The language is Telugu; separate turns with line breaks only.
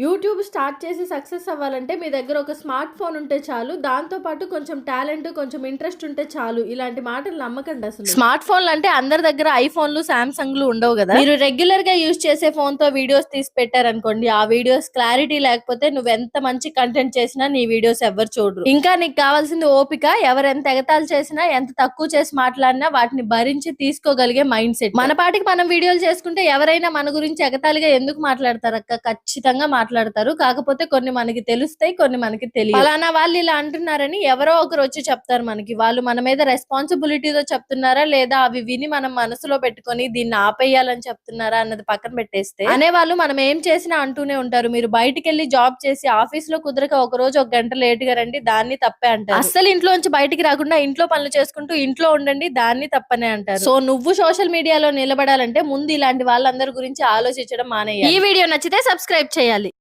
యూట్యూబ్ స్టార్ట్ చేసి సక్సెస్ అవ్వాలంటే మీ దగ్గర ఒక స్మార్ట్ ఫోన్ ఉంటే చాలు. దాంతో పాటు కొంచెం టాలెంట్, కొంచెం ఇంట్రెస్ట్ ఉంటే చాలు. ఇలాంటి మాటలు నమ్మకండి అసలు. స్మార్ట్ ఫోన్లు అంటే అందరి దగ్గర ఐఫోన్లు, సామ్సంగ్లు ఉండవు కదా. మీరు రెగ్యులర్ గా యూజ్ చేసే ఫోన్ తో వీడియోస్ తీసి పెట్టారనుకోండి, ఆ వీడియోస్ క్లారిటీ లేకపోతే నువ్వెంత మంచి కంటెంట్ చేసినా నీ వీడియోస్ ఎవరు చూడరు. ఇంకా నీకు కావాల్సింది ఓపిక. ఎవరెంత ఎగతాలు చేసినా, ఎంత తక్కువ చేసి మాట్లాడినా వాటిని భరించి తీసుకోగలిగే మైండ్ సెట్. మన పాటికి మనం వీడియోలు చేసుకుంటే ఎవరైనా మన గురించి ఎగతాళిగా ఎందుకు మాట్లాడతారు అక్క? ఖచ్చితంగా మాట్లాడతారు. కాకపోతే కొన్ని మనకి తెలుస్తాయి, కొన్ని మనకి తెలియదు. ఫలానా వాళ్ళు ఇలా అంటున్నారని ఎవరో ఒకరు వచ్చి చెప్తారు మనకి. వాళ్ళు మన మీద రెస్పాన్సిబిలిటీతో చెప్తున్నారా, లేదా అవి విని మనం మనసులో పెట్టుకొని దీన్ని ఆపేయాలని చెప్తున్నారా అన్నది పక్కన పెట్టేస్తే, అనేవాళ్ళు మనం ఏం చేసినా అంటూనే ఉంటారు. మీరు బయటికి వెళ్ళి జాబ్ చేసి ఆఫీస్ లో కుదరక ఒక రోజు ఒక గంట లేట్ గా రండి, దాన్ని తప్పే అంటారు. అస్సలు ఇంట్లోంచి బయటికి రాకుండా ఇంట్లో పనులు చేసుకుంటూ ఇంట్లో ఉండండి, దాన్ని తప్పనే అంటారు. సో నువ్వు సోషల్ మీడియాలో నిలబడాలంటే ముందు ఇలాంటి వాళ్ళందరి గురించి ఆలోచించడం మానేయాలి. ఈ వీడియో నచ్చితే సబ్స్క్రైబ్ చేయాలి.